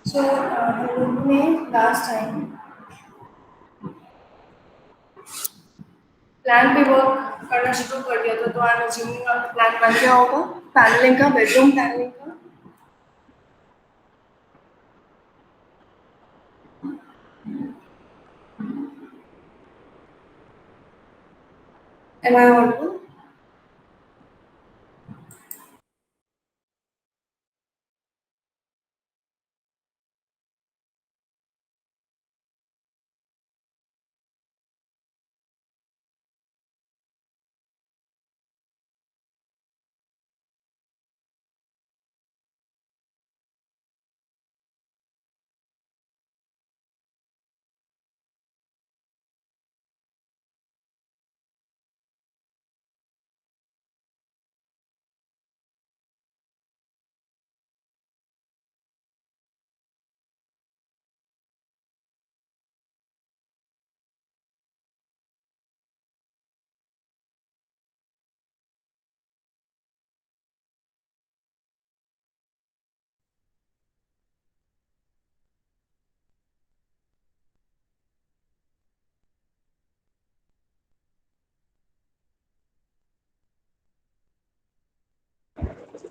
सो हम लोग ने लास्ट टाइम प्लान पे वर्क करना शुरू कर दिया था, तो आई एम अज्यूमिंग आपका प्लान बन गया होगा पैनलिंग का, बेडरूम पैनलिंग का। Am I audible?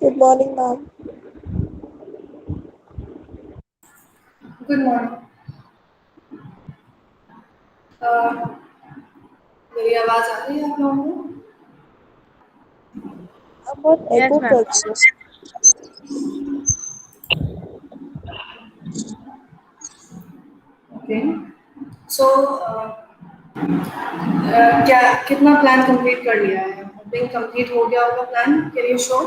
Good morning, ma'am. Good morning. मेरी आवाज़ आ रही है आप लोगों को? बहुत Yes, echo ma'am. करछे। ओके। सो क्या कितना प्लान कंप्लीट कर लिया है? दिन कंप्लीट हो गया होगा plan, can you show?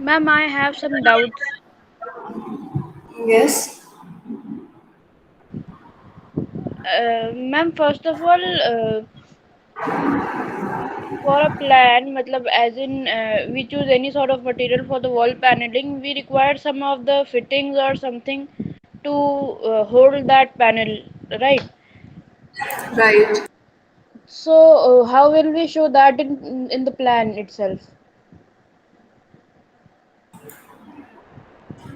Ma'am, I have some doubts. Yes. Ma'am, first of all, for a plan, matlab as in we choose any sort of material for the wall paneling, we require some of the fittings or something to hold that panel, right? Right. So, how will we show that in the plan itself?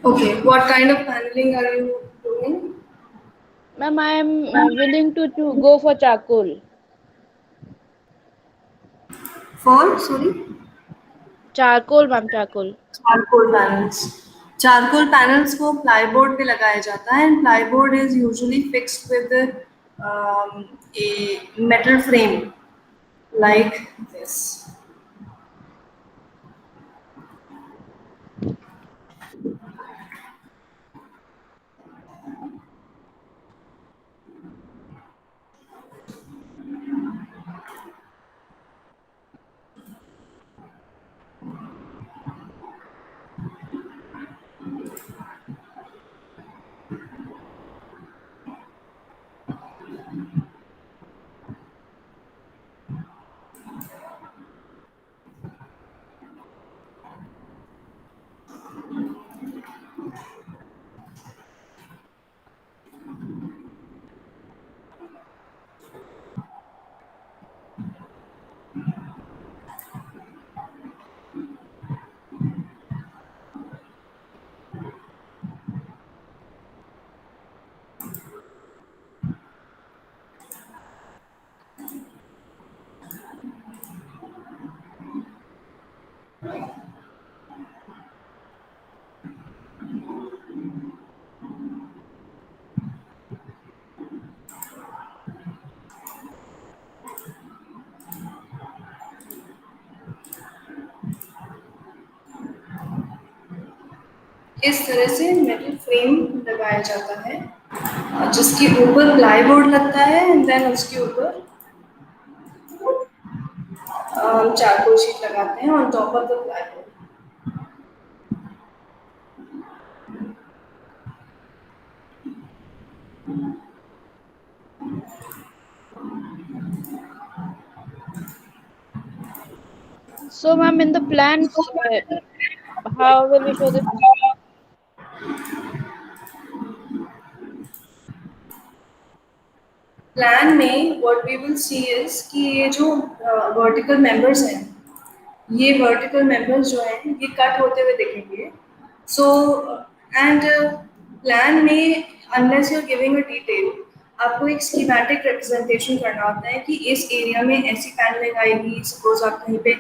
Okay, what kind of panelling are you doing? Ma'am, I am willing to go for charcoal. For sorry? Charcoal, ma'am, charcoal. Charcoal panels. Charcoal panels को plyboard पे लगाया जाता है, and plyboard is usually fixed with a metal frame like this. इस तरह से metal frame लगाया जाता है, जिसके ऊपर प्लाईवुड लगता है, एंड देन उसके ऊपर चारकोल शीट लगाते हैं on top of the plywood. So, ma'am, in the plan, how will we show this? Plan में what we will see is कि ये जो वर्टिकल मेंबर्स हैं, ये वर्टिकल मेंबर्स जो हैं ये कट होते हुए दिखेंगे. सो एंड प्लान में unless you are giving a detail, आपको एक स्कीमेटिक रिप्रेजेंटेशन करना होता है कि इस एरिया में ऐसी पैनलिंग आएगी. सपोज आप कहीं पे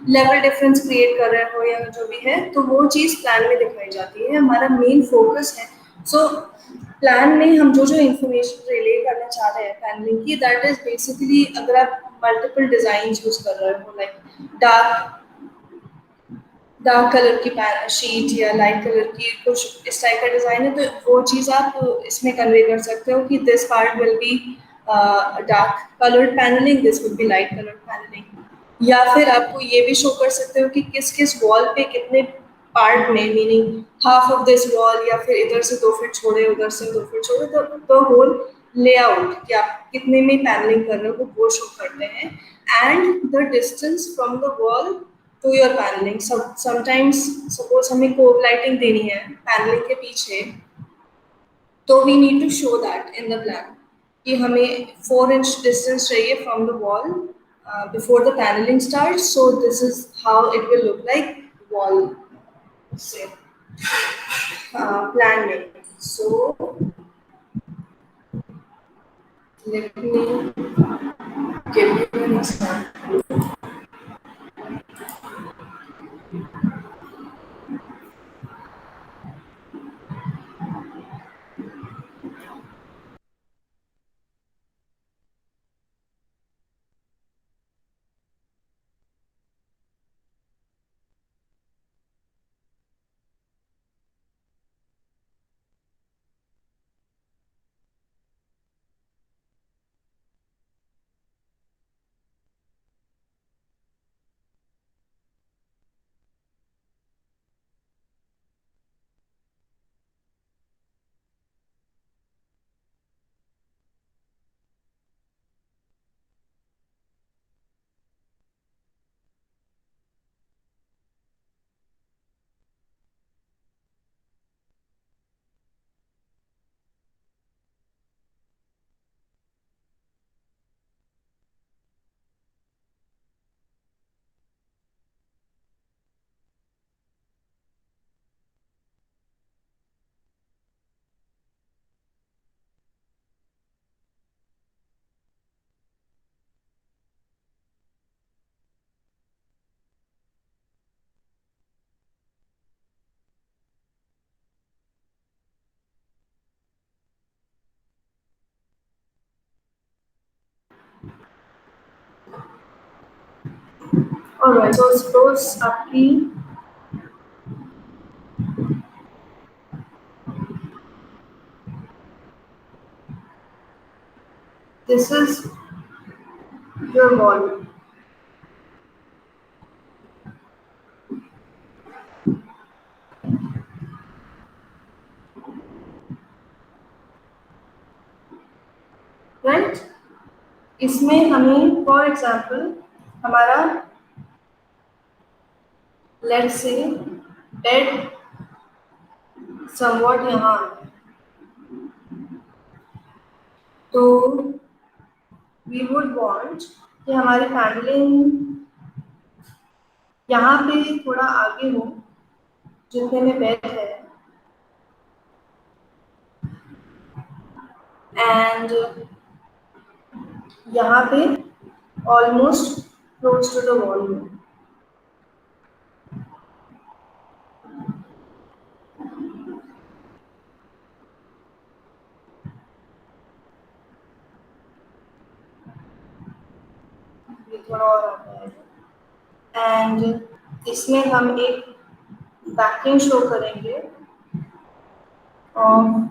लेवल डिफरेंस क्रिएट कर रहे हो या जो भी है, तो वो चीज़ प्लान में दिखाई जाती है. हमारा मेन फोकस है. सो प्लान में हम जो जो इन्फॉर्मेशन रिले करना चाह रहे हैं पैनलिंग की, दैट इज बेसिकली अगर आप मल्टीपल डिजाइन यूज कर रहे हो, लाइक डार्क कलर की शीट या लाइट कलर की कुछ इस टाइप का डिजाइन है, तो वो चीज़ आप इसमें कन्वे कर सकते हो कि this part will be dark coloured panelling, this will be light coloured panelling. या फिर आपको ये भी शो कर सकते हो कि किस किस वॉल पे कितने पार्ट में, meaning half of this wall, या फिर इधर से 2 फीट छोड़े उधर से 2 फीट छोड़े, तो होल लेआउट कि आप कितने में पैनलिंग कर रहे हो वो शो करते हैं. And the distance from the wall to your panelling. Sometimes suppose हमें कोव लाइटिंग देनी है पैनलिंग के पीछे, तो we need to show that in the plan कि हमें 4 इंच डिस्टेंस चाहिए from the wall before the panelling start. So this is how it will look like wall से प्लान में. So let me give you an example. Alright, so suppose आपकी this is your wall. Right, इसमें हमें for example हमारा let's say bed somewhat यहाँ है, तो we would want कि हमारी पैनलिंग यहाँ पे थोड़ा आगे हो जितने में बेड है, एंड यहाँ पे almost close to the wall में. ये थोड़ा और आता है. एंड इसमें हम एक बैकिंग शो करेंगे of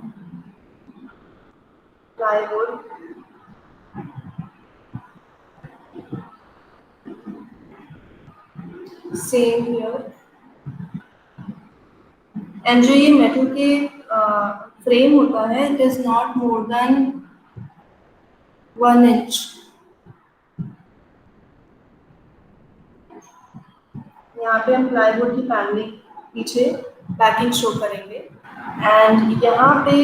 plywood. Same here. And जो ये मेटल के फ्रेम होता है, it is not more than 1 inch. यहाँ पे हम प्लाईवुड की पैनलिंग पीछे बैकिंग शो करेंगे. एंड यहाँ पे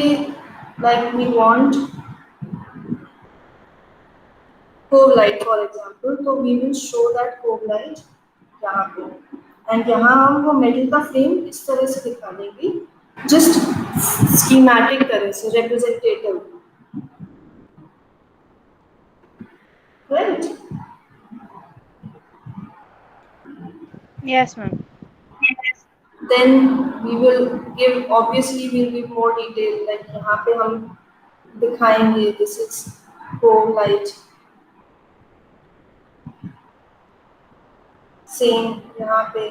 like we want cove light for example, so we will show that cove light यहाँ पे, एंड यहाँ हम वो मेटल का फ्रेम इस तरह से दिखा देंगे, जस्ट स्कीमेटिक तरह से, representative, right? Yes, ma'am. Then we will give, obviously we'll give more detail, like यहाँ पे हम दिखाएंगे this is home light, same यहाँ पे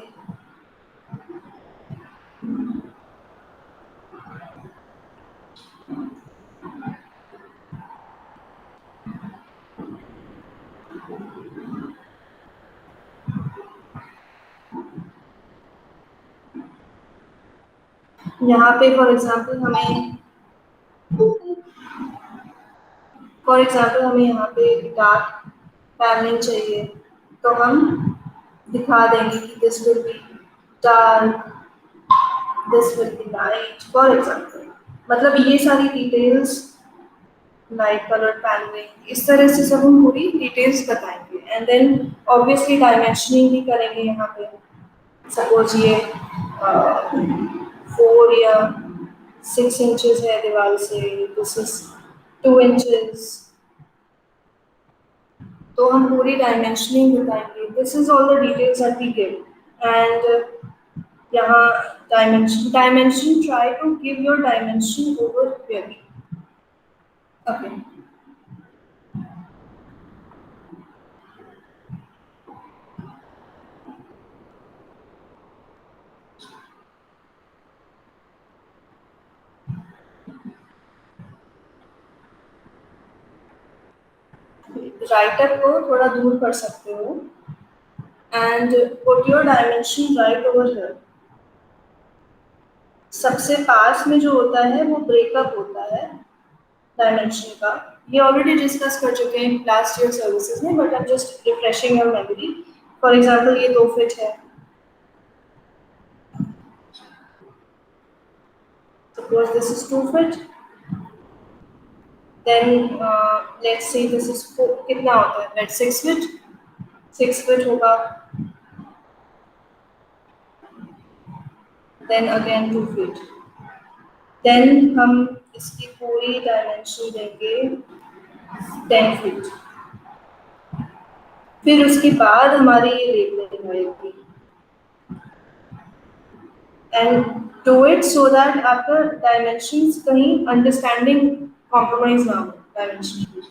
यहाँ पे फॉर एग्जांपल हमें यहाँ पे डार्क पैनलिंग चाहिए, तो हम दिखा देंगे कि this will be dark, this will be light, for example. मतलब ये सारी डिटेल्स, लाइट कलर पैनलिंग, इस तरह से सब हम पूरी डिटेल्स बताएंगे, एंड देन ऑब्वियसली डायमेंशनिंग भी करेंगे यहाँ पे। सपोज ये 4 या 6 इंचेस है दीवार से, दिस इज 2 इंचेस, तो हम पूरी डायमेंशनिंग बताएंगे। This is all the details that we give, and यहाँ dimension try to give your dimension over query. Okay, writer को थोड़ा दूर कर सकते हो, and put your dimension right over here. सबसे पास में जो होता है वो ब्रेकअप होता है डायमेंशन का, ये ऑलरेडी डिस्कस कर चुके हैं लास्ट ईयर सर्विसेज में, but I am just refreshing your memory. For example ये 2 फीट है, suppose this is 2 feet, then let's say this is कितना होता है, लेट्स 6 फीट, 6 फीट होगा, देन अगेन 2 फीट, देन हम इसकी पूरी डायमेंशन देंगे 10 फीट, फिर उसके बाद हमारी ये लेबलिंग आएगी, and do it so that आपका डायमेंशंस कहीं अंडरस्टैंडिंग कॉम्प्रोमाइज ना हो डायमेंशन की।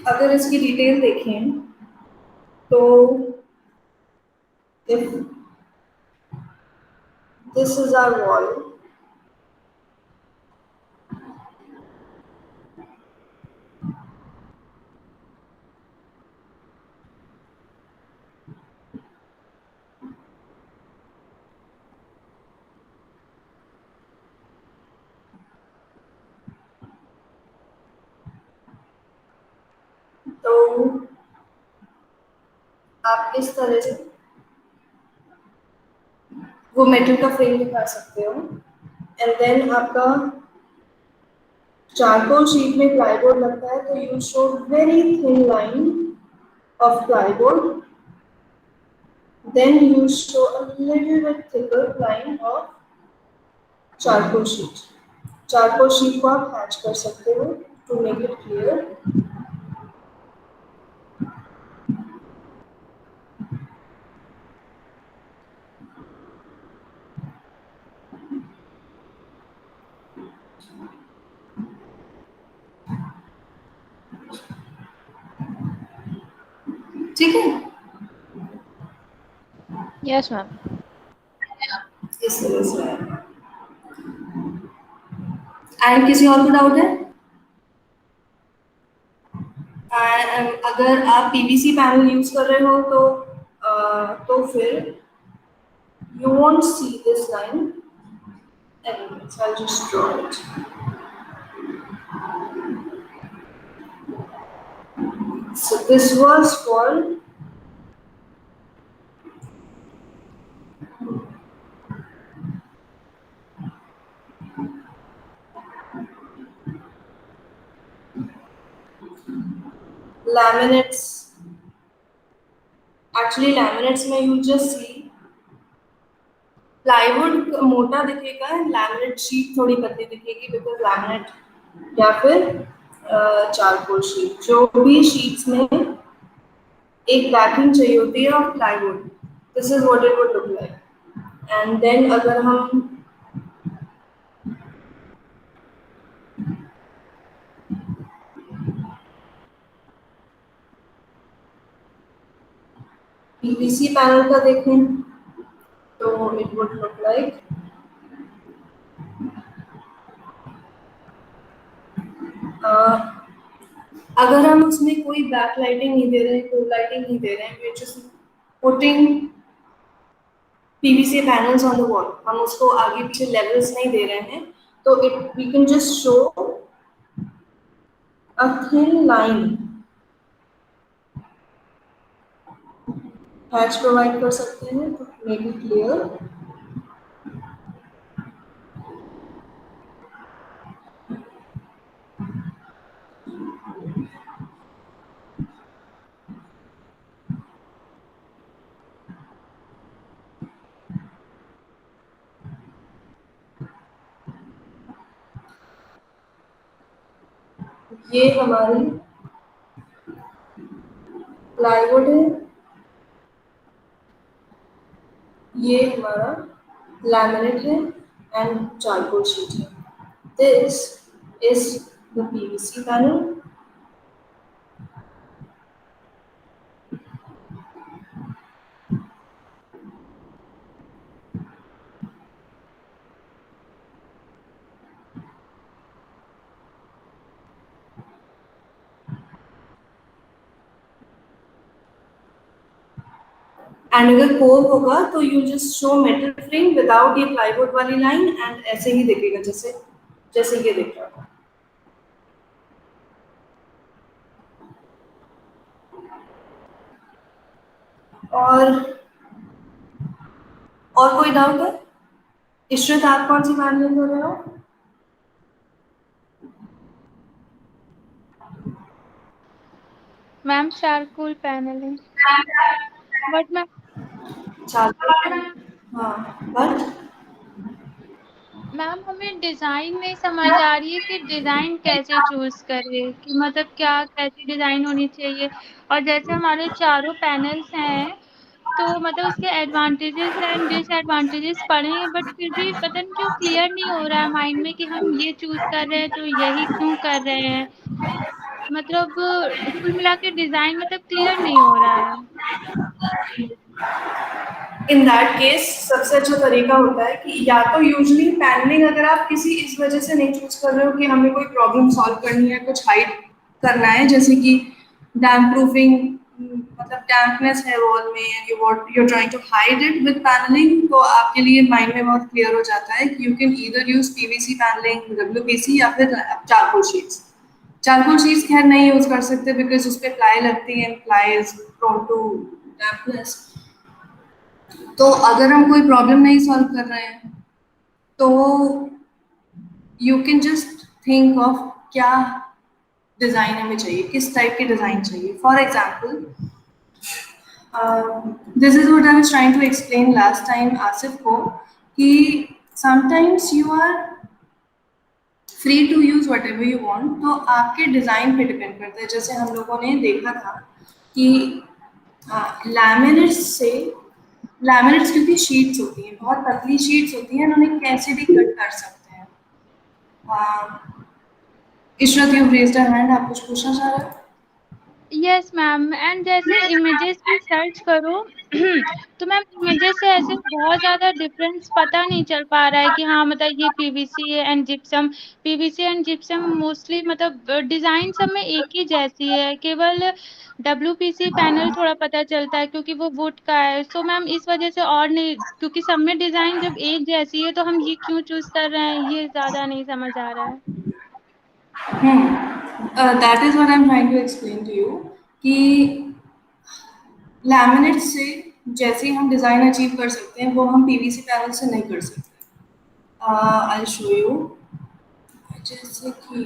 अगर इसकी डिटेल देखें तो if this is our wall, तो आप इस तरह से वो मेटल का फ्रेम दिखा सकते हो, एंड देन आपका चारकोल शीट में प्लाईबोर्ड लगता है, तो you show very thin line of plywood, then you show a little bit thicker line of charcoal sheet. Charcoal sheet को आप हैच कर सकते हो to make it clear. ठीक है, Yes, ma'am. इस तरह से। एंड किसी और को डाउट है? अगर आप पीवीसी पैनल यूज कर रहे हो तो फिर you won't see this line. Anyways, I'll just draw it. So this was for laminates. Actually, laminates में you just see प्लाईवुड मोटा दिखेगा एंड लैमिनेट शीट थोड़ी पतली दिखेगी बिकॉज लैमिनेट या फिर चारकोल शीट जो भी शीट्स में एक बैकिंग चाहिए होती है of plywood this is what it would look like and then अगर हम पीवीसी पैनल का देखें तो इट वुड लुक लाइक अगर हम उसमें कोई बैक लाइटिंग नहीं दे रहे हैं कोई लाइटिंग नहीं दे रहे हैं we just putting PVC panels on the wall हम उसको आगे पीछे लेवल्स नहीं दे रहे हैं तो it we can just show a thin line hatch provide कर सकते हैं तो मे बी क्लियर ये हमारी प्लाईवुड है ये हमारा लैमिनेट है एंड चारकोल शीट है this is the PVC panel and अगर कोर होगा तो you just show metal frame without ये प्लाईवुड वाली लाइन एंड ऐसे ही दिखेगा जैसे जैसे ये दिख रहा था और कोई डाउट है इश्रत आप कौन सी पैनलिंग कर रहे हो ma'am charcoal panelling but ma'am हाँ बट मैम हमें डिज़ाइन नहीं समझ आ रही है कि डिज़ाइन कैसे चूज़ करें कि मतलब क्या कैसी डिज़ाइन होनी चाहिए और जैसे हमारे चारों पैनल्स हैं तो मतलब उसके एडवांटेजेस एंड डिसएडवांटेजेस पढ़े हैं बट फिर भी पता नहीं क्यों क्लियर नहीं हो रहा है माइंड में कि हम ये चूज़ कर रहे हैं तो यही क्यों कर रहे हैं मतलब कुल मिला के डिज़ाइन मतलब क्लियर नहीं हो रहा है। इन दैट केस सबसे अच्छा तरीका होता है कि या तो यूजुअली पैनलिंग अगर आप किसी इस वजह से नहीं चूज कर रहे हो कि हमें कोई प्रॉब्लम सॉल्व करनी है कुछ हाइड करना है जैसे कि डैम्प प्रूफिंग मतलब डैम्पनेस है वॉल में and you trying to hide it with panelling तो आपके लिए माइंड में बहुत क्लियर हो जाता है कि you can either use PVC panelling WPC या फिर चारकोल शीट्स चारकोल शीट्स खैर नहीं यूज कर सकते बिकॉज उस पर प्लाई लगती है ply is prone to dampness तो अगर हम कोई प्रॉब्लम नहीं सॉल्व कर रहे हैं तो you can just think of क्या डिज़ाइन हमें चाहिए किस टाइप की डिज़ाइन चाहिए for example this is what I was trying to explain last time Asif को कि sometimes you are free to use whatever you want तो आपके डिज़ाइन पे डिपेंड करता है जैसे हम लोगों ने देखा था कि लैमिनेट्स क्योंकि शीट्स होती हैं बहुत पतली शीट्स होती हैं उन्हें कैसे भी कट कर सकते हैं Ishrat you raised a hand आप कुछ पूछना चाह रहे हो यस मैम एंड जैसे इमेजेस भी सर्च करो तो मैम इमेजेस से ऐसे बहुत ज़्यादा डिफरेंस पता नहीं चल पा रहा है कि हाँ मतलब ये पीवीसी है and gypsum PVC and gypsum mostly मतलब डिज़ाइन सब में एक ही जैसी है केवल डब्ल्यूपीसी पैनल थोड़ा पता चलता है क्योंकि वो वुड का है सो मैम इस वजह से और नहीं क्योंकि सब में डिज़ाइन जब एक जैसी है तो हम ये क्यों चूज़ कर रहे हैं ये ज़्यादा नहीं समझ आ रहा है। that is what I'm trying to explain to you कि लैमिनेट से जैसे ही हम डिज़ाइन अचीव कर सकते हैं वो हम पीवीसी पैनल से नहीं कर सकते। आई शो यू, जैसे कि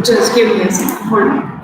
just give me a second, hold on.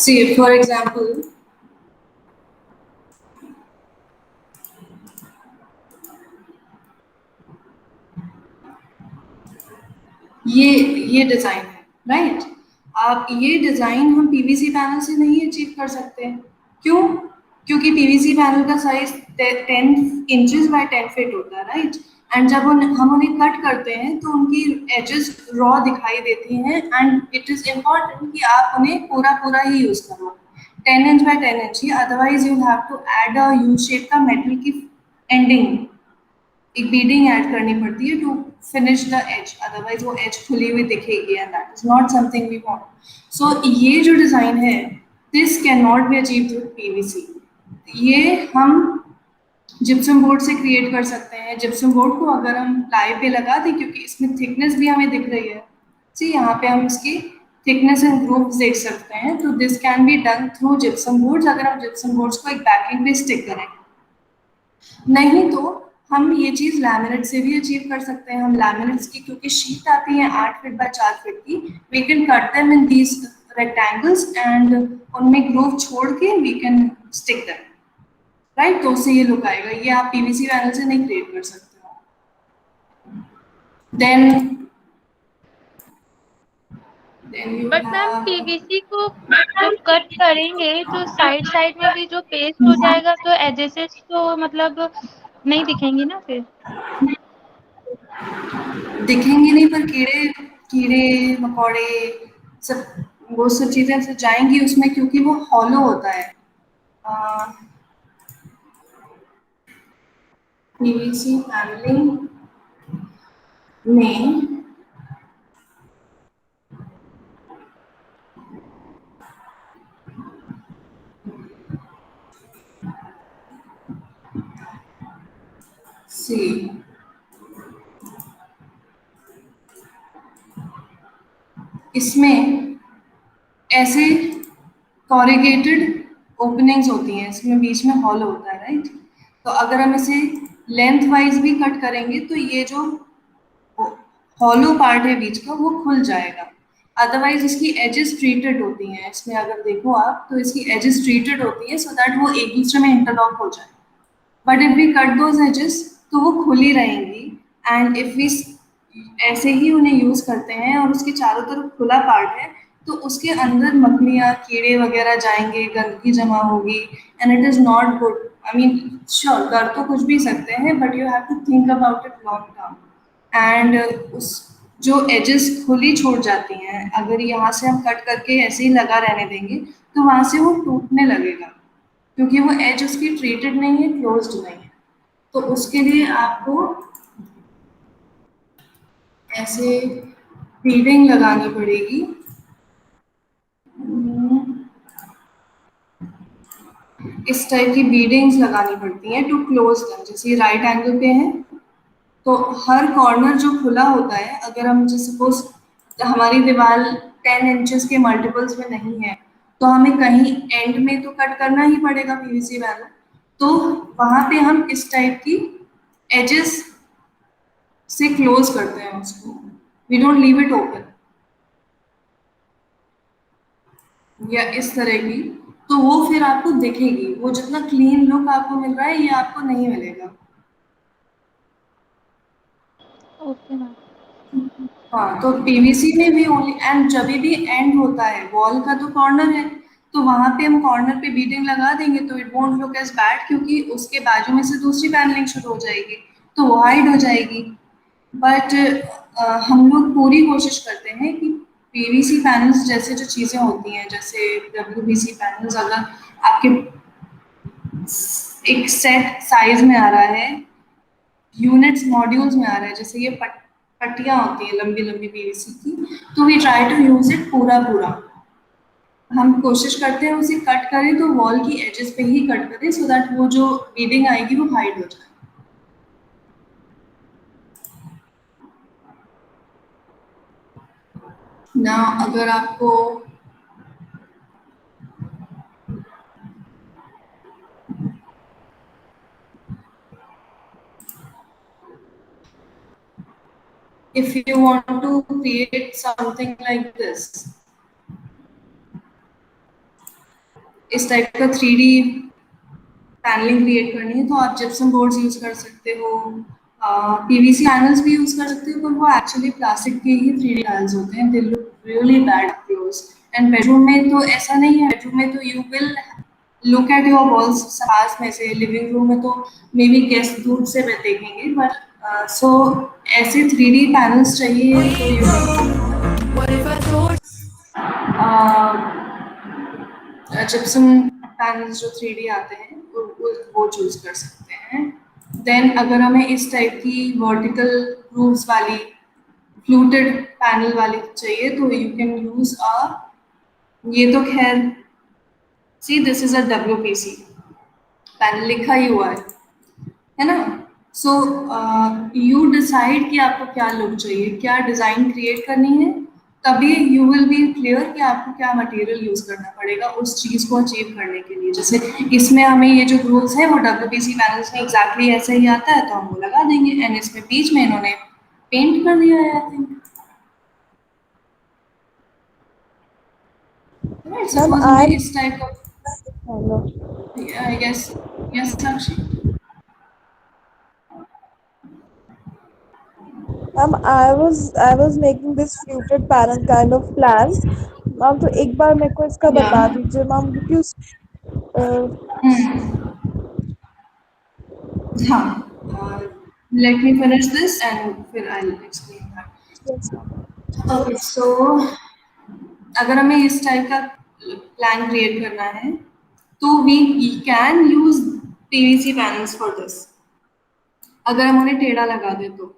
See, for example, ये डिजाइन है, राइट? आप ये डिजाइन हम पीवीसी पैनल से नहीं अचीव कर सकते। क्यों? क्योंकि पीवीसी पैनल का साइज 10 इंचेस बाय 10 फीट होता है, राइट? एंड जब हम उन्हें कट करते हैं तो उनकी एजेस रॉ दिखाई देती हैं एंड इट इज इम्पॉर्टेंट कि आप उन्हें पूरा पूरा ही यूज करो, 10 इंच बाय 10 इंच ही, otherwise you have to add a U shape का मेटल की एंडिंग, एक बीडिंग ऐड करनी पड़ती है to finish the edge, otherwise वो एज खुली हुई दिखेगी and that is not something we want. So ये जो डिजाइन है, this can not be achieved with PVC. ये हम जिप्सम बोर्ड से क्रिएट कर सकते हैं। जिप्सम बोर्ड को अगर हम प्लाई पे लगा दें, क्योंकि इसमें थिकनेस भी हमें दिख रही है, सी यहाँ पे हम इसकी थिकनेस एंड ग्रूव्स देख सकते हैं, तो this can be done through gypsum boards, अगर हम जिप्सम बोर्ड्स को एक बैकिंग पे स्टिक करें। नहीं तो हम ये चीज लैमिनेट से भी अचीव कर सकते हैं। हम लैमिनेट्स की क्योंकि शीट आती है 8 फीट बाय 4 फीट की, we can cut them in these rectangles and उनमें ग्रूव छोड़ के we can stick them, right? तो उससे ये लुक आएगा। ये आप पीवीसी पैनल से नहीं क्रिएट कर सकते हो। Then you but ma'am have, PVC को जब कट करेंगे तो साइड साइड में भी जो पेस्ट हो जाएगा तो एजेसेस तो मतलब नहीं दिखेंगी ना फिर। दिखेंगे नहीं, पर कीड़े कीड़े मकोड़े सब, वो सब चीजें से जाएंगी उसमें, क्योंकि वो हॉलो होता है। पीवीसी पैनलिंग में से इसमें ऐसे कॉरिगेटेड ओपनिंग्स होती हैं, इसमें बीच में हॉल होता है, राइट? तो अगर हम इसे लेंथ वाइज भी कट करेंगे तो ये जो हॉलो पार्ट है बीच का वो खुल जाएगा। अदरवाइज इसकी एजेस ट्रीटेड होती हैं, इसमें अगर देखो आप तो इसकी एजेस ट्रीटेड होती है सो दैट वो एक दूसरे में इंटरलॉक हो जाए। But if we cut those edges तो वो खुली रहेंगी, एंड इफ वी ऐसे ही उन्हें यूज करते हैं और उसके चारों तरफ खुला पार्ट है तो उसके अंदर मक्खियाँ कीड़े वगैरह जाएंगे, गंदगी जमा होगी and it is not good. I mean sure कर तो कुछ भी सकते हैं but you have to think about it long term. And उस जो एजेस खुली छोड़ जाती हैं, अगर यहाँ से हम कट करके ऐसे ही लगा रहने देंगे तो वहाँ से वो टूटने लगेगा, क्योंकि वो एज उसकी ट्रीटेड नहीं है, क्लोज्ड नहीं है। तो उसके लिए आपको ऐसे फीडिंग लगानी पड़ेगी। इस टाइप की बीडिंग्स लगानी पड़ती हैं टू क्लोज देम। जैसे राइट एंगल पे है तो हर कॉर्नर जो खुला होता है, अगर हम जैसे सपोज हमारी दीवार 10 इंचेस के मल्टीपल्स में नहीं है तो हमें कहीं एंड में तो कट करना ही पड़ेगा पीवीसी पैनल, तो वहां पे हम इस टाइप की एजेस से क्लोज करते हैं उसको, we don't leave it open, या इस तरह की। तो वो फिर आपको दिखेगी, वो जितना क्लीन लुक आपको मिल रहा है ये आपको नहीं मिलेगा। Okay ma'am. हाँ, तो पीवीसी में भी ओनली, एंड जब भी एंड होता है वॉल का तो कॉर्नर है, तो वहां पे हम कॉर्नर पे बीडिंग लगा देंगे तो it won't look as bad, क्योंकि उसके बाजू में से दूसरी पैनलिंग शुरू हो जाएगी तो वो हाइड हो जाएगी। बट हम लोग पूरी कोशिश करते हैं कि पीवीसी पैनल्स जैसे जो चीजें होती हैं, जैसे डब्ल्यूपीसी पैनल्स अगर आपके एक सेट साइज में आ रहा है, यूनिट्स मॉड्यूल्स में आ रहा है, जैसे ये पट्टियां होती हैं लंबी लंबी पीवीसी की, तो we try to use it पूरा पूरा। हम कोशिश करते हैं उसे कट करें तो वॉल की एजेस पे ही कट करें, सो दैट वो जो बीडिंग आएगी वो हाइड हो जाए। ना अगर आपको if you want to create something like this, इस टाइप का 3D पैनलिंग क्रिएट करनी है तो आप जिप्सम बोर्ड्स यूज कर सकते हो, पीवीसी पैनल्स भी यूज कर सकते हो, पर वो एक्चुअली प्लास्टिक के ही 3D पैनल्स होते हैं, they look really bad close. And bedroom में तो ऐसा नहीं है, बेडरूम में तो you will look at your walls पास में से, लिविंग रूम में तो मे बी गेस्ट दूर से देखेंगे, बट सो ऐसे 3D पैनल्स चाहिए तो जिप्सम पैनल्स जो 3D आते हैं वो चूज कर सकते हैं। देन अगर हमें इस टाइप की वर्टिकल रूफ्स वाली फ्लूटेड पैनल वाली चाहिए तो यू कैन यूज ये तो खैर see this is a WPC panel, लिखा ही हुआ है ना। सो यू डिसाइड कि आपको क्या लुक चाहिए, क्या डिजाइन क्रिएट करनी है, तभी यू विल बी क्लियर कि आपको क्या मटेरियल यूज करना पड़ेगा उस चीज को अचीव करने के लिए। जैसे इसमें हमें ये जो ग्रूव्स है वो WPC पैनल्स में एग्जैक्टली ऐसे ही आता है तो हम वो लगा देंगे, एंड इसमें बीच में इन्होंने पेंट कर दिया है आई थिंक। सपोज हमें इस टाइप का, yes yes Sakshi. I was making this fluted panel kind of plans. Ma'am तो एक बार मेरे को इसका बता दीजिए मैम, क्योंकि उस हाँ, let me finish this and फिर I'll explain that. yes, ma'am. Okay, so अगर हमें इस टाइप का प्लान क्रिएट करना है तो we can use PVC panels for this, अगर हम उन्हें टेढ़ा लगा दे तो,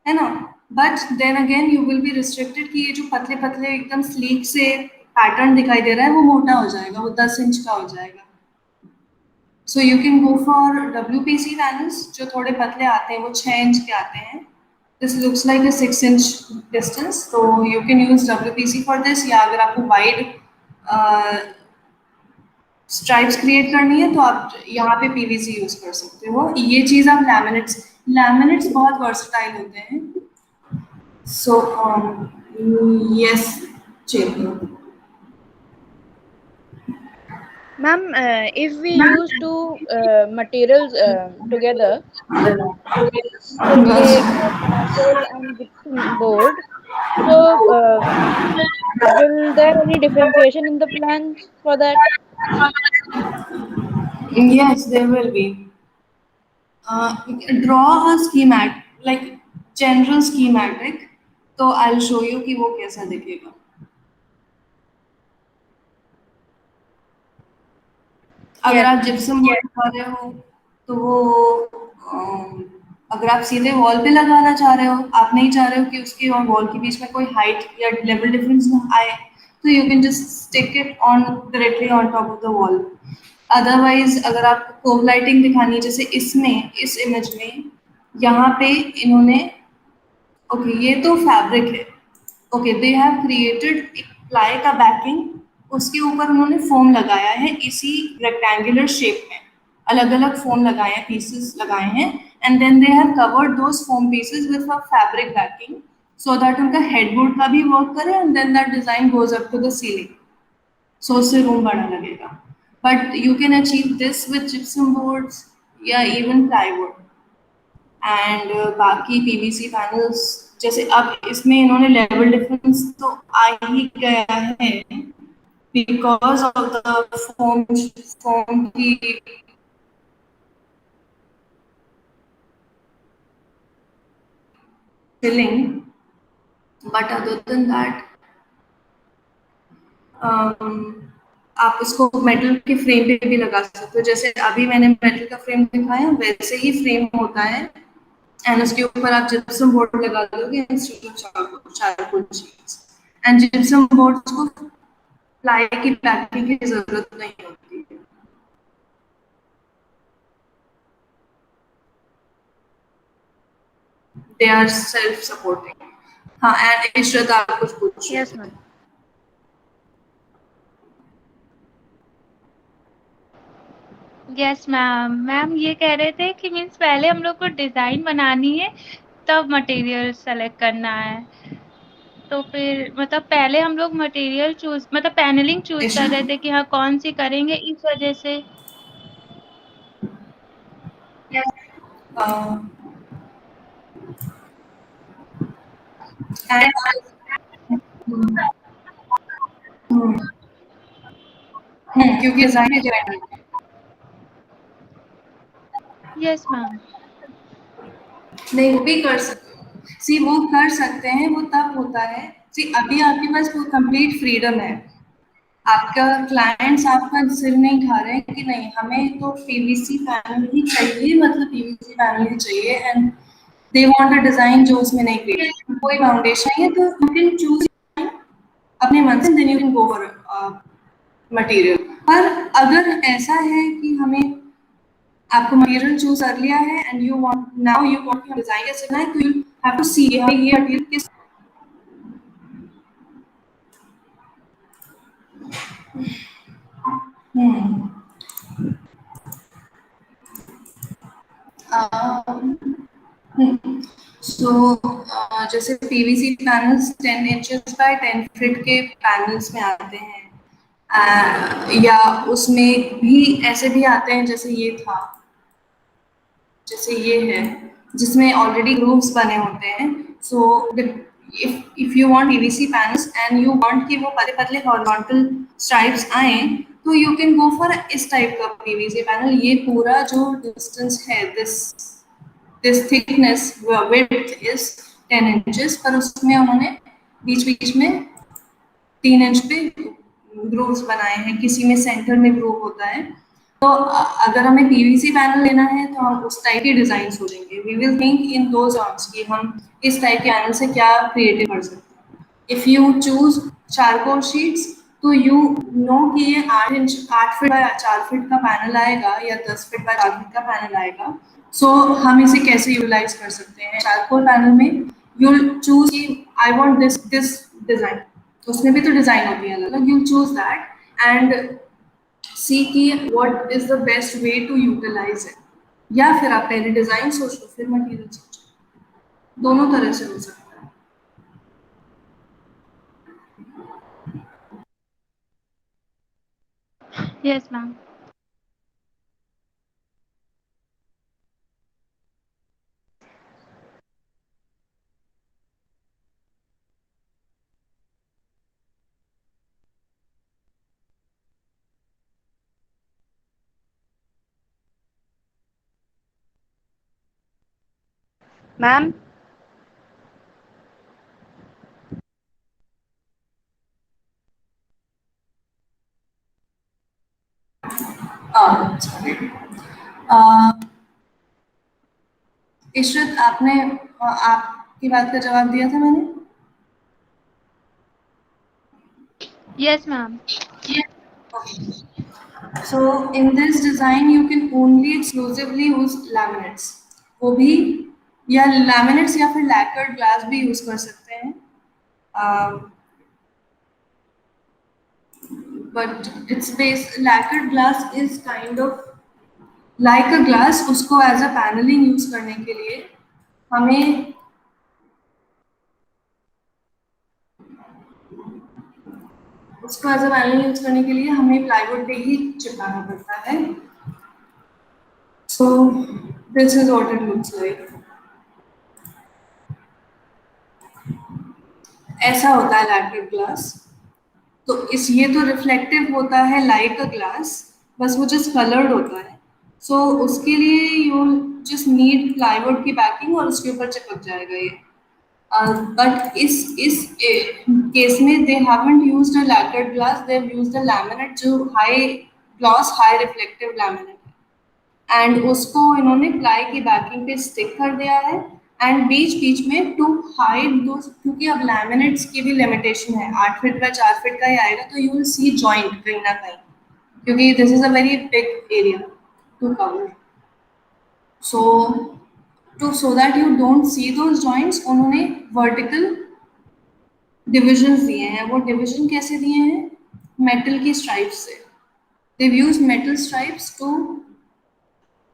है ना। But then again you will be restricted कि ये जो पतले पतले एकदम स्लीक से पैटर्न दिखाई दे रहा है वो मोटा हो जाएगा, वो 10 इंच का हो जाएगा। So you can go for WPC panels जो थोड़े पतले आते हैं, वो 6 इंच के आते हैं। This looks like a 6 inch distance, तो you can use WPC for this. या अगर आपको वाइड स्ट्राइप्स क्रिएट करनी है तो आप यहाँ पे PVC यूज कर सकते हो। ये चीज आप लैमिनेट्स बहुत वर्सटाइल होते हैं। So yes check Ma'am, if we use two materials together, say marble and gypsum board, so will there any differentiation in the plans for that? Yes, there will be. Draw a schematic, like general schematic. तो I'll show you कि वो कैसा दिखेगा। अगर आप gypsum board लगा रहे हो तो वो अगर आप सीधे वॉल पे लगाना चाह रहे हो, आप नहीं चाह रहे हो कि उसके और वॉल के बीच में कोई हाइट या लेवल डिफरेंस आए, तो you can just stick it on directly on top of the wall. Otherwise अगर आपको कोव लाइटिंग दिखानी है, जैसे इसमें इस इमेज में यहाँ पे इन्होंने, ओके ये तो फैब्रिक है, ओके दे हैव क्रिएटेड एक प्लाई का बैकिंग, उसके ऊपर उन्होंने फोम लगाया है इसी रेक्टेंगुलर शेप में, अलग अलग फोम लगाए हैं, पीसेस लगाए हैं, and then they have covered those foam pieces with a fabric backing so that उनका हेडबोर्ड का भी वर्क करे and then that design goes up to the ceiling, so उससे रूम बड़ा लगेगा। But you can achieve this with gypsum boards या even plywood and बाकी PVC panels, जैसे अब इसमें इन्होंने लेवल डिफरेंस तो आ ही गया है बिकॉज ऑफ द फोम की filling, but other than that आप इसको मेटल के फ्रेम पे भी लगा सकते हो, जैसे अभी मैंने मेटल का फ्रेम दिखाया वैसे ही फ्रेम होता है एंड उसके ऊपर आप जिप्सम बोर्ड लगा दोगे instead of charcoal sheets, and gypsum board को प्लाई की पैकिंग की जरूरत नहीं होती है। They are self supporting. हाँ एंड इशरत आप कुछ पूछ रहे यस थे। मैम। Yes ma'am. मैम ये कह रहे थे कि मीन्स पहले हम लोग को डिजाइन बनानी है तब मटेरियल सेलेक्ट करना है, तो फिर मतलब पहले हम लोग मटेरियल चूज मतलब पैनलिंग चूज कर रहे इशरत थे कि हाँ कौन सी करेंगे, इस वजह से। क्योंकि डिजाइन में डिपेंड यस मैम। नहीं, वो भी कर सकते हो। सी वो कर सकते हैं, वो तब होता है सी अभी आपके पास कंप्लीट फ्रीडम है, आपका क्लाइंट्स आपका सिर नहीं खा रहे हैं कि नहीं हमें तो पीवीसी पैनल ही चाहिए, मतलब पीवीसी पैनल ही चाहिए and they want a design जो उसमें नहीं क्रिएट कोई फाउंडेशन है, तो यू कैन चूज अपने मन से then you can go for material. पर अगर ऐसा है कि हमें आपको मटेरियल चूज कर लिया है and you want now you want design कैसे करना है, तो यू हैव टू सी ये मटेरियल किस सो जैसे PVC panels 10 inches bye 10 feet के पैनल्स में आते हैं, या उसमें भी ऐसे भी आते हैं जैसे ये था, जैसे ये है जिसमें ऑलरेडी ग्रूव्स बने होते हैं। So if you want PVC panels and you want कि वो पतले पतले हॉरिजॉन्टल स्ट्राइप्स आए, तो यू कैन गो फॉर इस टाइप का पीवीसी पैनल। ये पूरा जो डिस्टेंस है, this thickness width is 10 inches, पर उसमें उन्होंने बीच बीच में 3 इंच पे ग्रूव्स बनाए हैं, किसी में सेंटर में ग्रूव होता है। तो अगर हमें पीवीसी पैनल लेना है तो हम उस टाइप के डिजाइन सोचेंगे, वी विल थिंक इन दो टर्म्स कि हम इस टाइप के पैनल से क्या क्रिएटिव कर सकते हैं। If you choose charcoal sheets तो यू नो कि ये 8 फीट बाय 4 फीट का पैनल आएगा या 10 फीट बाय 4 फीट का पैनल आएगा। सो हम इसे कैसे यूटिलाइज कर सकते हैं, चारकोल पैनल में यू चूज कि आई वांट दिस डिजाइन, तो उसमें भी तो डिजाइन होती है अलग, you choose that and see कि what is the best way to utilise it, या फिर आप पहले डिजाइन सोच लो फिर मटेरियल सोचो, दोनों तरह से हो सकता है। Yes ma'am. मैम इशरत आपने आपकी बात का जवाब दिया था मैंने। Yes ma'am. So in this design you can only exclusively use laminates, वो भी या laminates या फिर lacquered glass भी use कर सकते हैं, but it's based lacquered glass is kind of like a glass. उसको as a paneling use करने के लिए हमें उसको एज अ पैनल यूज करने के लिए हमें प्लाईवुड पे ही चिपकाना पड़ता है. सो this is what it looks like. ऐसा होता है लैक्रेट ग्लास. तो इस ये तो रिफ्लेक्टिव होता है लाइक अ ग्लास, बस वो जस्ट कलर्ड होता है. सो उसके लिए यू जस्ट नीड प्लाईवुड की पैकिंग और उसके ऊपर चिपक जाएगा ये. बट इस केस में they haven't used a lacquered glass, they have used a laminate जो high gloss high reflective laminate है, एंड उसको इन्होंने प्लाई की बैकिंग पे स्टिक कर दिया है. एंड बीच बीच में टू हाइड दो, क्योंकि अब लैमिनेट्स की भी लिमिटेशन है, 8 फीट का 4 फीट का ही आएगा, तो यू विल सी जॉइंट कहीं ना कहीं, क्योंकि this is a very big area to cover. So so that you don't see those joints, उन्होंने vertical divisions दिए हैं. वो division कैसे दिए हैं? metal की stripes से. They've used metal stripes to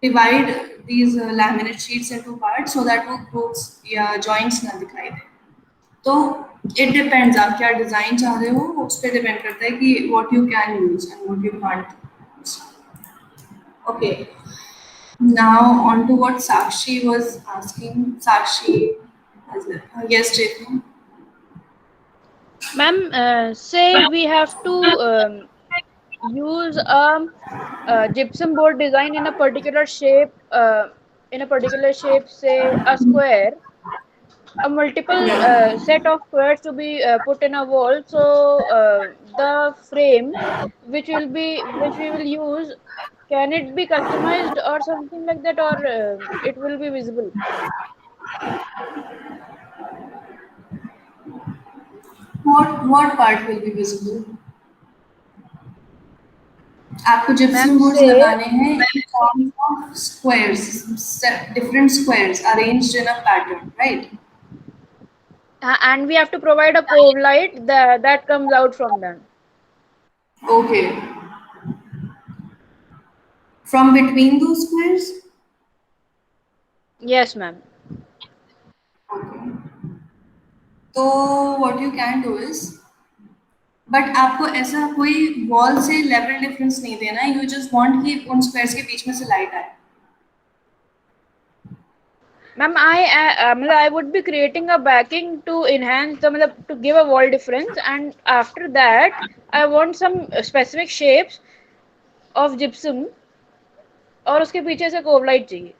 divide these laminate sheets into parts so that वो grooves या joints ना दिखाई दे. तो it depends आप क्या design चाह रहे हो, उस पे depend करता है कि what you can use and what you can't use. Okay. Now on to what Sakshi was asking. Sakshi, yes, Jatin. Ma'am, say we have to use a gypsum board design in a particular shape, say a square, a multiple set of squares to be put in a wall. So the frame which we will use, can it be customized or something like that, or it will be visible? What part will be visible? आपको gypsum Ma'am, boards say लगाने हैं in form of squares, different squares arranged in a pattern, right? and we have to provide a cove light that comes out from them. Okay. From between those squares? Yes, ma'am. Okay. तो what you can do is, but आपको ऐसा कोई wall से level difference नहीं देना है, you just want कि उन स्क्वायर्स के बीच में से लाइट आए. Ma'am, I would be creating a backing to enhance to give a wall difference, and after that I want some specific shapes of gypsum और उसके पीछे से कोव लाइट चाहिए.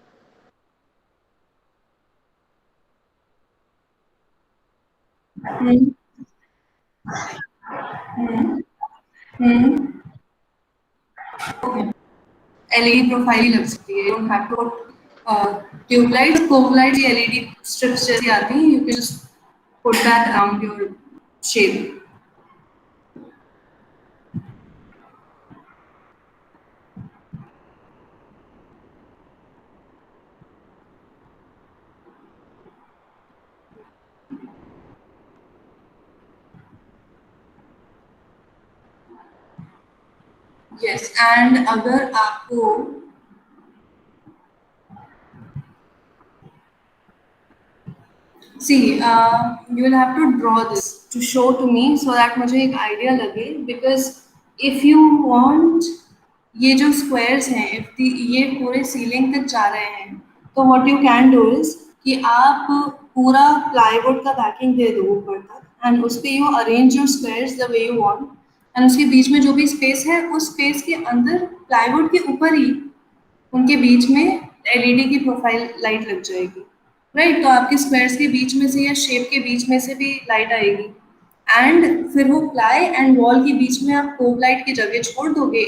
एलईडी प्रोफाइल लग सकती है, you don't have to tubelight, cove light या LED strips जैसी आती हैं, you can just put that around your shape. Yes, and अगर आपको see you will have to draw this to show to me so that मुझे एक idea लगे, because if you want ये जो squares हैं ये पूरे ceiling तक जा रहे हैं, तो what you can do is कि आप पूरा plywood का backing दे दो ऊपर तक, and उस पे you arrange your squares the way you want, and उसके बीच में जो भी space है उस space के अंदर plywood के ऊपर ही उनके बीच में एलईडी की प्रोफाइल लाइट लग जाएगी, राइट? तो आपके स्क्वायर्स के बीच में से या शेप के बीच में से भी लाइट आएगी, एंड फिर वो प्लाई एंड वॉल के बीच में आप कोव लाइट की जगह छोड़ दोगे.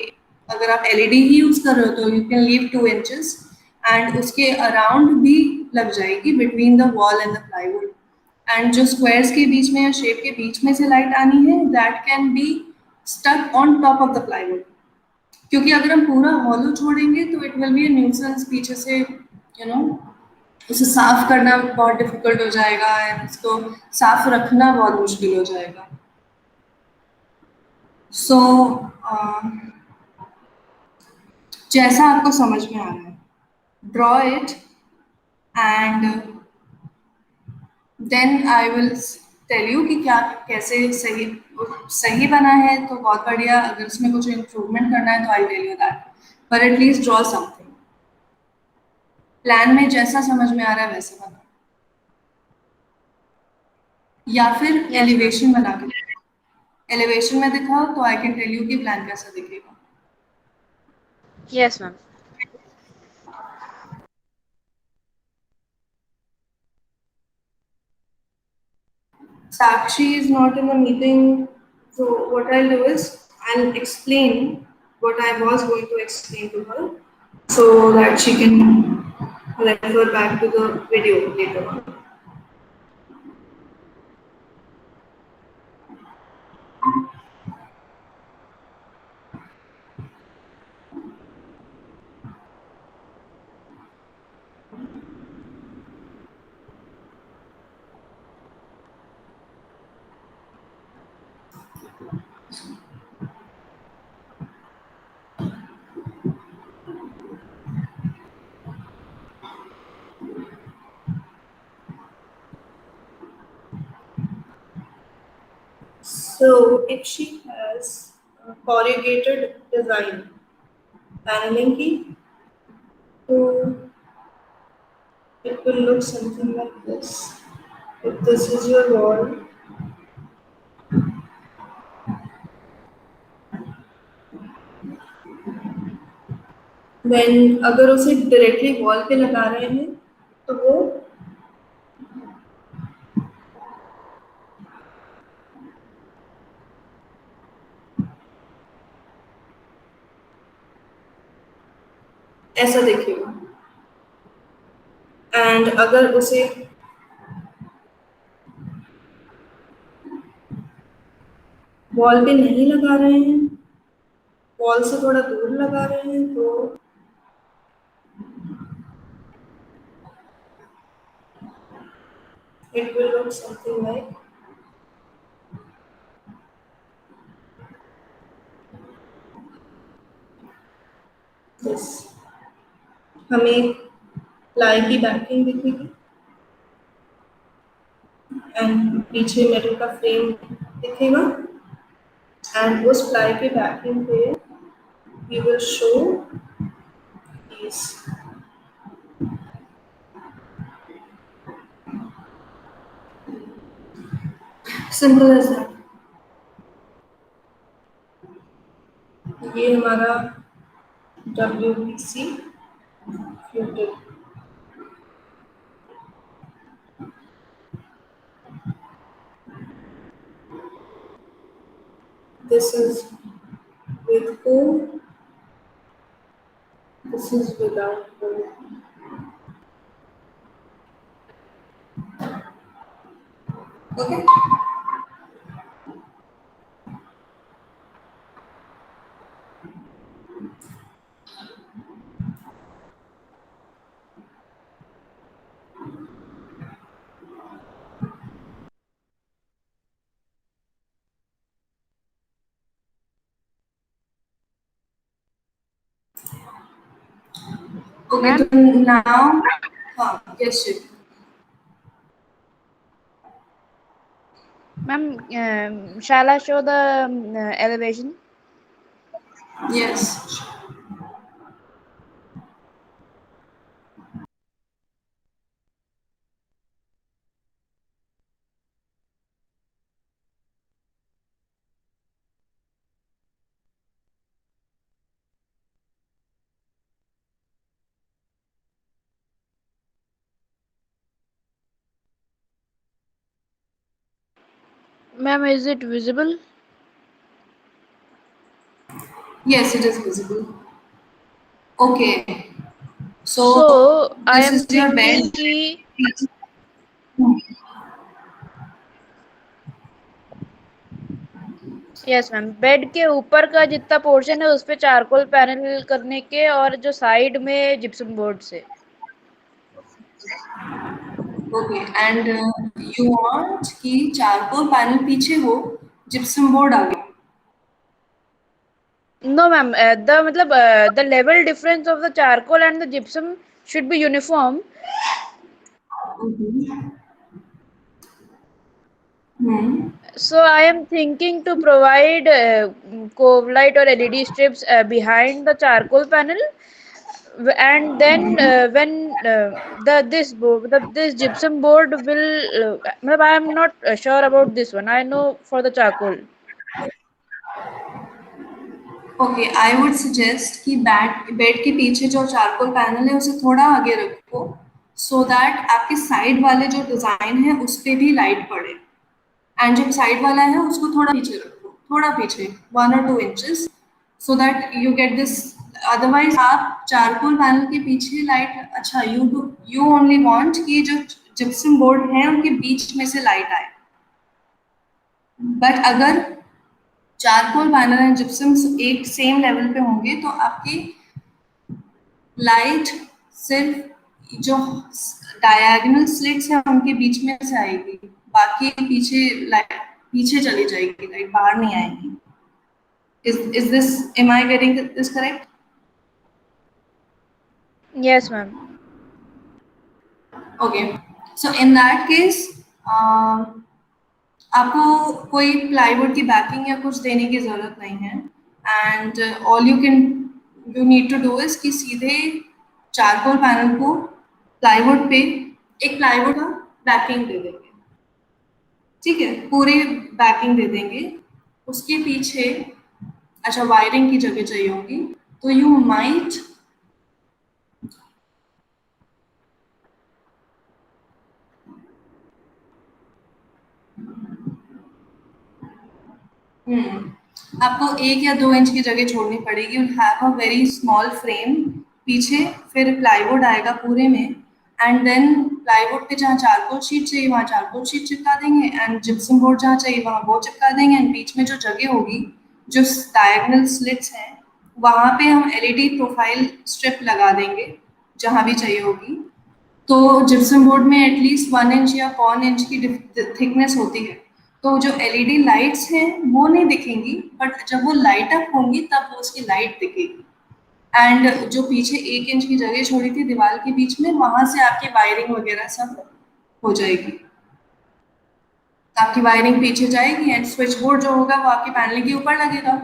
अगर आप एलईडी ही यूज कर रहे हो तो you can leave 2 inches, and उसके अराउंड भी लग जाएगी between the wall and the plywood. And जो स्क्वायर्स के बीच में या शेप के बीच में से लाइट आनी है, that can be stuck on top of the plywood, क्योंकि अगर हम पूरा हॉलो छोड़ेंगे तो it will be a nuisance, पीछे से उसे साफ करना बहुत डिफिकल्ट हो जाएगा एंड उसको साफ रखना बहुत मुश्किल हो जाएगा। सो जैसा आपको समझ में आ रहा है, draw it and then I will tell you कि क्या कैसे सही सही बना है तो बहुत बढ़िया, अगर उसमें कुछ इम्प्रूवमेंट करना है तो आई टेल यू दैट, पर एटलीस्ट ड्रॉ समथिंग। प्लान में जैसा समझ में आ रहा है वैसे बना, या फिर Yes, ma'am. एलिवेशन बना के एलिवेशन में दिखाओ तो आई कैन टेल यू कि प्लान कैसा दिखेगा। Yes, ma'am. Sakshi is not in the meeting, so what I'll do is I'll explain what I was going to explain to her so that she can refer back to the video later on. So if she has corrugated design paneling key, so it will look something like this. If this is your wall, then अगर उसे directly wall पे लगा रहे हैं तो वो ऐसा दिखेगा, एंड अगर उसे वॉल पे नहीं लगा रहे हैं, वॉल से थोड़ा दूर लगा रहे हैं तो it will look something like this. हमें प्लाई की बैकिंग दिखेगी एंड पीछे मेटल का फ्रेम दिखेगा, एंड उस प्लाई की बैकिंग पे we will show these. Simple as that. ये हमारा WPC fluted. This is with O, this is without O. Okay. Okay, Ma'am? so now, yes, Shiv. Ma'am, shall I show the elevation? Yes. Ma'am, is it visible? Yes, it is visible. Okay. So I This am is your bed. thinking कि yes ma'am, bed के ऊपर का जितना portion है उस पे charcoal panel करने के, और जो साइड में जिप्सम बोर्ड से। ओके, एंड यू वांट कि चारकोल पैनल पीछे हो, जिप्सम बोर्ड आगे। नो मैम, द मतलब the level difference of the charcoal and the gypsum should be uniform. So I am thinking to provide cove light or LED strips behind the charcoal panel, and then when this gypsum board will, I am not sure about this one. I know for the charcoal. Okay, I would suggest कि bed के पीछे जो charcoal panel है उसे थोड़ा आगे रखो, so that आपके साइड वाले जो डिजाइन है उस पे भी लाइट पड़े। एंड जो साइड वाला है उसको थोड़ा पीछे रखो, थोड़ा पीछे 1 or 2 inches, so that you get this. Otherwise आप चारकोल पैनल के पीछे लाइट, अच्छा यू ओनली वांट कि जो जिप्सम बोर्ड है उनके बीच में से लाइट आए। बट अगर चारकोल पैनल एंड जिप्सम एक सेम लेवल पे होंगे तो आपकी लाइट सिर्फ जो डायगोनल स्लिट्स हैं उनके बीच में से आएगी, बाकी पीछे लाइट पीछे चली जाएगी, लाइट बाहर नहीं आएगी। is this, am I getting this correct? Yes ma'am. Okay, so in that case आपको कोई प्लाईवुड की बैकिंग या कुछ देने की जरूरत नहीं है, and all you need to do is कि सीधे चारकोल पैनल को प्लाईवुड पे एक प्लाईवुड का बैकिंग दे देंगे, ठीक है, पूरी बैकिंग दे देंगे। उसके पीछे अच्छा वायरिंग की जगह चाहिए होगी, तो यू माइट आपको 1 या 2 इंच की जगह छोड़नी पड़ेगी। You have a very small frame पीछे, फिर प्लाईवुड आएगा पूरे में, एंड देन प्लाईवुड पे जहाँ चारकोल शीट चाहिए वहाँ चारकोल शीट चिपका देंगे, एंड जिप्सम बोर्ड जहाँ चाहिए वहाँ वो चिपका देंगे, एंड बीच में जो जगह होगी, जो डायगोनल स्लिट्स हैं, वहाँ पे हम एलईडी प्रोफाइल स्ट्रिप लगा देंगे जहाँ भी चाहिए होगी। तो जिप्सम बोर्ड में एटलीस्ट 1 इंच या 1.25 इंच की थिकनेस होती है, तो जो एलईडी लाइट्स हैं वो नहीं दिखेंगी, बट जब वो लाइट अप होंगी तब वो उसकी लाइट दिखेगी। एंड जो पीछे 1 इंच की जगह छोड़ी थी दीवार के बीच में, वहां से आपकी वायरिंग वगैरह सब हो जाएगी। आपकी वायरिंग पीछे जाएगी एंड स्विच बोर्ड जो होगा वो आपके पैनल के ऊपर लगेगा,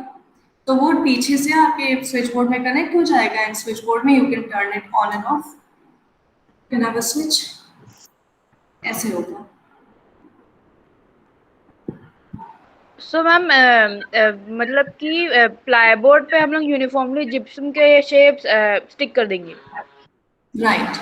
तो वो पीछे से आपके स्विच बोर्ड में कनेक्ट हो जाएगा, एंड स्विच बोर्ड में you can turn it on end of, can have a switch, ऐसे होगा। सो मैम मतलब कि प्लाईबोर्ड पे हम लोग यूनिफॉर्मली जिप्सम के शेप्स स्टिक कर देंगे। राइट,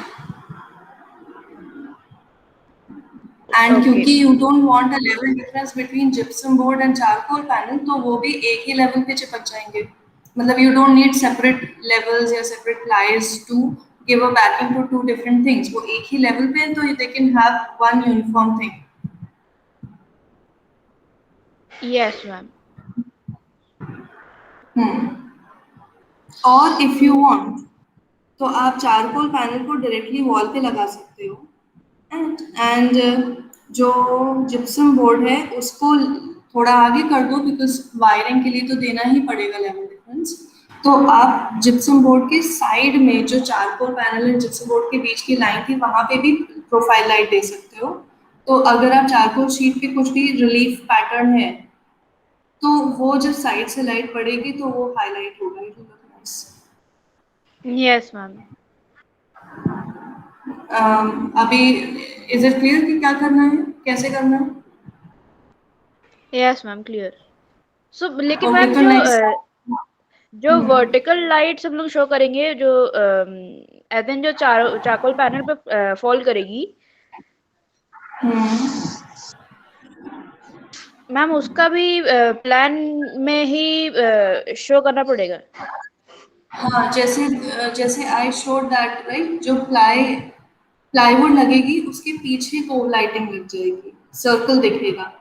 एंड क्योंकि you don't want a level difference between gypsum board and charcoal panel, तो वो भी एक ही लेवल पे चिपक जाएंगे। मतलब you don't need separate levels या separate plies to give a backing to 2 different things. वो एक ही लेवल पे है तो they can have one uniform thing. Yes ma'am. और इफ यू वांट तो आप चारकोल पैनल को डायरेक्टली वॉल पे लगा सकते हो, एंड जो जिप्सम बोर्ड है उसको थोड़ा आगे कर दो, बिकॉज वायरिंग के लिए तो देना ही पड़ेगा लेवल डिफरेंस। तो आप जिप्सम बोर्ड के साइड में जो charcoal panel and gypsum board के बीच की लाइन थी वहां पे भी प्रोफाइल लाइट दे सकते हो। तो अगर आप चारकोल शीट पे कुछ भी रिलीफ पैटर्न है तो वो जब साइड से लाइट पड़ेगी तो वो हाईलाइट होगा, it will look nice. Yes ma'am. अभी इज इट क्लियर कि क्या करना है, कैसे करना है? Yes ma'am, clear. सो लेकिन ओके, मैम तो नेक्स्ट जो वर्टिकल लाइट्स हम लोग शो करेंगे, जो एज जो चारकोल पैनल पे फॉल करेगी मैम, उसका भी प्लान में ही शो करना पड़ेगा। हाँ, जैसे जैसे आई शोड दैट राइट, जो प्लाईवुड लगेगी उसके पीछे को लाइटिंग लग जाएगी, सर्कल दिखेगा।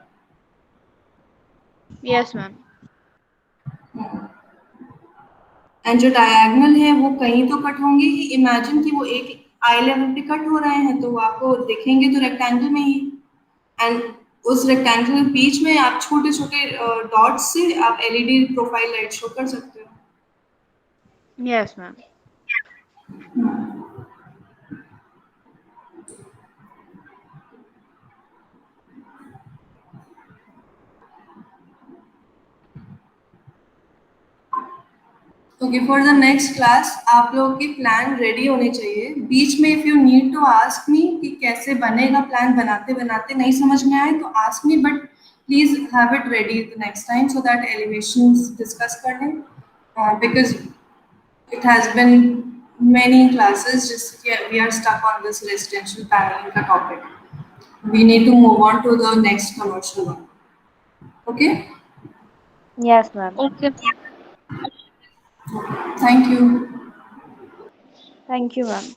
Yes ma'am. एंड जो डायगोनल है वो कहीं तो कट होंगे ही। इमेजिन कि वो एक आई लेवल पे कट हो रहे हैं, तो वो आपको दिखेंगे तो रेक्टेंगल में ही। एंड उस रेक्टेंगल के बीच में आप छोटे छोटे डॉट्स से आप एलईडी प्रोफाइल लाइट शो कर सकते हो। Yes, ma'am. Okay, for the next class आप लोगों के प्लान रेडी होने चाहिए। बीच में if you need to ask me कि कैसे बनेगा प्लान, बनाते बनाते नहीं समझ में आए तो ask me, but please have it ready the next time so that elevations discuss कर लें, because it has been many classes just we are stuck on this residential paneling का topic. We need to move on to the next commercial one. Okay? Yes, ma'am. Okay Thank you. Thank you, ma'am.